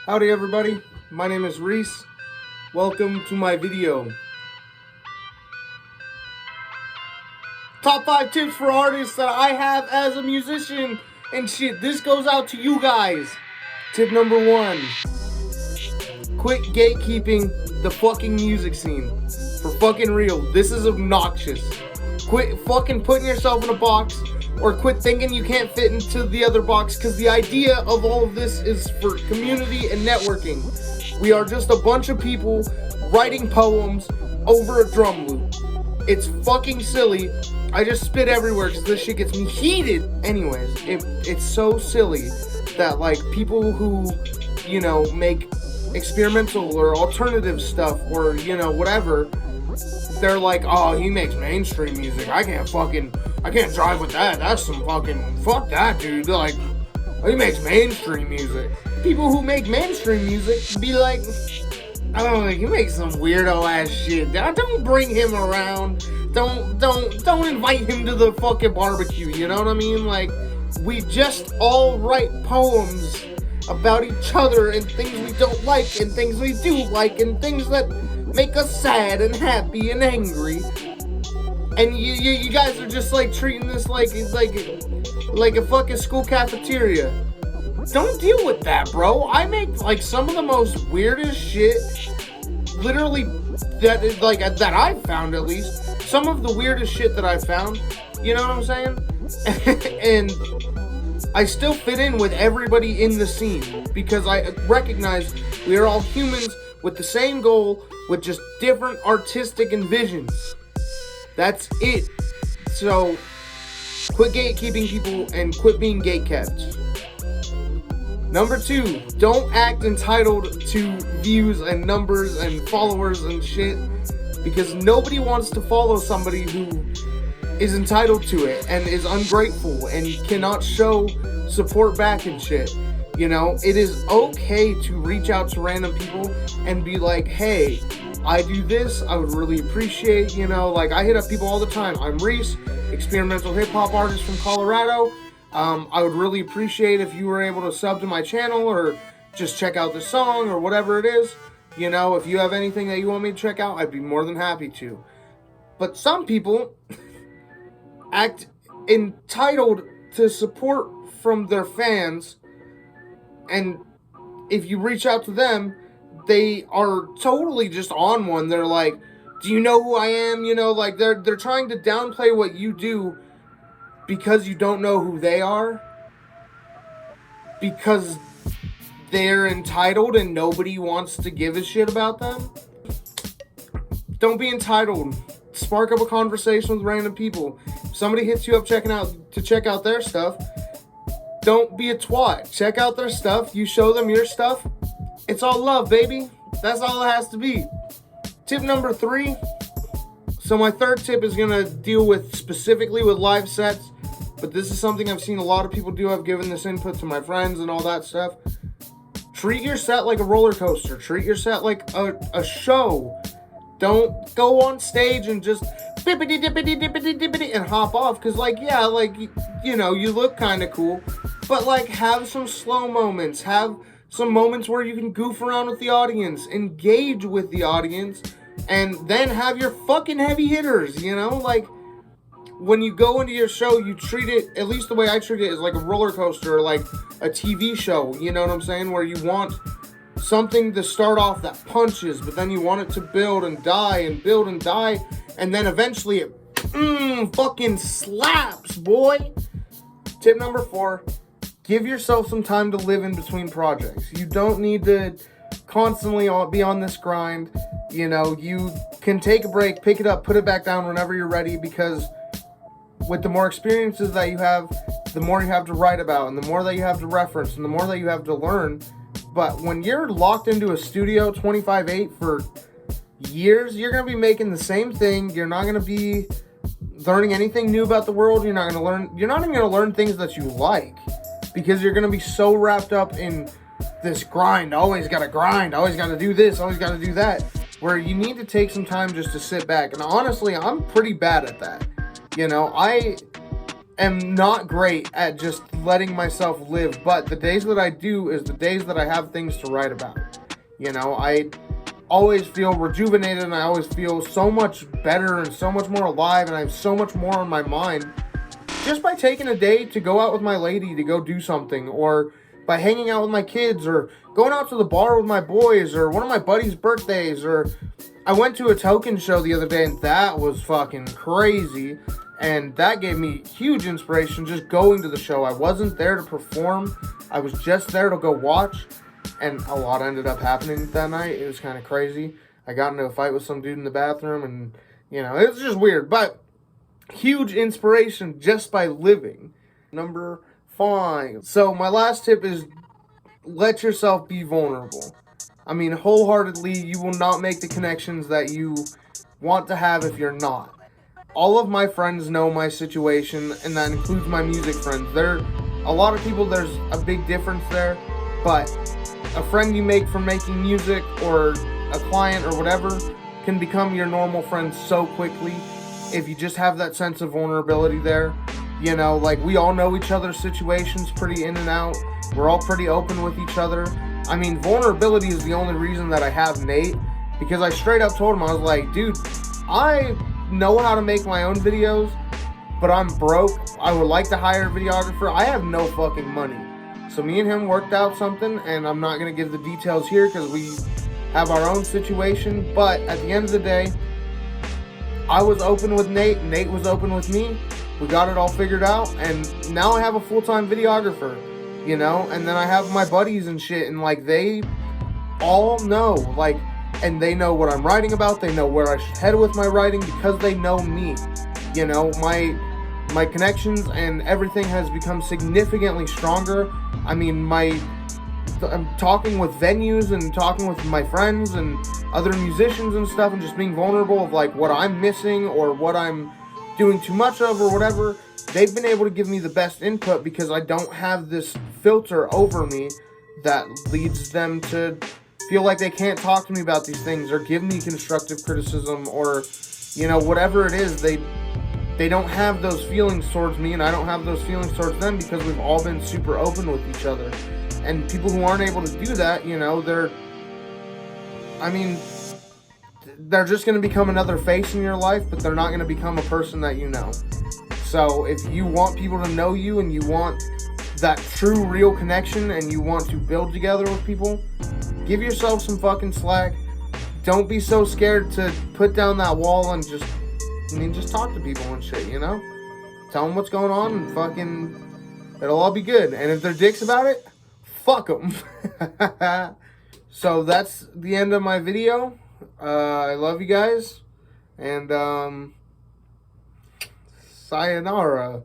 Howdy everybody, my name is Reece. Welcome to my video. Top 5 tips for artists that I have as a musician and shit. This goes out to you guys. Tip number 1. Quit gatekeeping the fucking music scene. For fucking real, this is obnoxious. Quit fucking putting yourself in a box, or quit thinking you can't fit into the other box, because the idea of all of this is for community and networking. We are just a bunch of people writing poems over a drum loop. It's fucking silly. I just spit everywhere because this shit gets me heated. Anyways, it's so silly that like people who, you know, make experimental or alternative stuff or, you know, whatever, they're like, oh, he makes mainstream music. I can't drive with that. That's some fucking, fuck that, dude. Like, he makes mainstream music. People who make mainstream music be like, I don't know, he makes some weirdo ass shit. Don't bring him around. Don't invite him to the fucking barbecue. You know what I mean? Like, we just all write poems about each other and things we don't like and things we do like and things that make us sad and happy and angry. And you guys are just like treating this like it's like a fucking school cafeteria. Don't deal with that, bro. I make like some of the most weirdest shit, literally, that is like that I've found, at least. Some of the weirdest shit that I've found. You know what I'm saying? And I still fit in with everybody in the scene because I recognize we are all humans with the same goal, with just different artistic visions. That's it. So, quit gatekeeping people and quit being gatekept. Number 2, don't act entitled to views and numbers and followers and shit, because nobody wants to follow somebody who is entitled to it and is ungrateful and cannot show support back and shit. You know, it is okay to reach out to random people and be like, hey, I do this, I would really appreciate, you know, like I hit up people all the time. I'm Reece, experimental hip hop artist from Colorado. I would really appreciate if you were able to sub to my channel or just check out the song or whatever it is. You know, if you have anything that you want me to check out, I'd be more than happy to. But some people act entitled to support from their fans, and if you reach out to them, they are totally just on one. They're like, do you know who I am? You know, like they're trying to downplay what you do because you don't know who they are, because they're entitled and nobody wants to give a shit about them. Don't be entitled. Spark up a conversation with random people. If somebody hits you up check out their stuff, don't be a twat. Check out their stuff. You show them your stuff. It's all love, baby. That's all it has to be. Tip number 3. So my third tip is going to deal with specifically with live sets, but this is something I've seen a lot of people do. I've given this input to my friends and all that stuff. Treat your set like a roller coaster. Treat your set like a show. Don't go on stage and just bippity dippity dippity dippity and hop off, because like, yeah, like, you know, you look kind of cool, but like have some slow moments, have some moments where you can goof around with the audience, engage with the audience, and then have your fucking heavy hitters, you know? Like, when you go into your show, you treat it, at least the way I treat it, is like a roller coaster, or like a TV show, you know what I'm saying? Where you want something to start off that punches, but then you want it to build and die and build and die, and then eventually it fucking slaps, boy. Tip number 4. Give yourself some time to live in between projects. You don't need to constantly be on this grind. You know, you can take a break, pick it up, put it back down whenever you're ready, because with the more experiences that you have, the more you have to write about, and the more that you have to reference, and the more that you have to learn. But when you're locked into a studio 25/8 for years, you're going to be making the same thing. You're not going to be learning anything new about the world. You're not even going to learn things that you like, because you're going to be so wrapped up in this grind. Always got to grind. Always got to do this. Always got to do that. Where you need to take some time just to sit back. And honestly, I'm pretty bad at that. You know, am not great at just letting myself live, but the days that I do is the days that I have things to write about. You know, I always feel rejuvenated, and I always feel so much better and so much more alive, and I have so much more on my mind just by taking a day to go out with my lady to go do something, or by hanging out with my kids, or going out to the bar with my boys, or one of my buddies' birthdays, or I went to a token show the other day, and that was fucking crazy, and that gave me huge inspiration just going to the show. I wasn't there to perform, I was just there to go watch, and a lot ended up happening that night. It was kind of crazy. I got into a fight with some dude in the bathroom, and, you know, it was just weird, but huge inspiration just by living. Number 5. So my last tip is let yourself be vulnerable. I mean, wholeheartedly, you will not make the connections that you want to have if you're not. All of my friends know my situation, and that includes my music friends. A lot of people, there's a big difference there, but a friend you make from making music, or a client or whatever, can become your normal friend so quickly if you just have that sense of vulnerability there. You know, like, we all know each other's situations pretty in and out. We're all pretty open with each other. I mean, vulnerability is the only reason that I have Nate, because I straight up told him, I was like, dude, I know how to make my own videos, but I'm broke. I would like to hire a videographer. I have no fucking money. So me and him worked out something, and I'm not going to give the details here because we have our own situation, but at the end of the day, I was open with Nate, Nate was open with me, we got it all figured out, and now I have a full-time videographer, you know, and then I have my buddies and shit, and, like, they all know, like, and they know what I'm writing about, they know where I should head with my writing, because they know me, you know, my connections and everything has become significantly stronger. I mean, I'm talking with venues and talking with my friends and other musicians and stuff, and just being vulnerable of, like, what I'm missing or what I'm doing too much of or whatever. They've been able to give me the best input because I don't have this filter over me that leads them to feel like they can't talk to me about these things or give me constructive criticism, or, you know, whatever it is. They don't have those feelings towards me, and I don't have those feelings towards them because we've all been super open with each other. And people who aren't able to do that, you know, they're just going to become another face in your life, but they're not going to become a person that you know. So if you want people to know you, and you want that true, real connection, and you want to build together with people, give yourself some fucking slack. Don't be so scared to put down that wall and just talk to people and shit, you know? Tell them what's going on, and fucking, it'll all be good. And if they're dicks about it, fuck them. So that's the end of my video. I love you guys, and sayonara.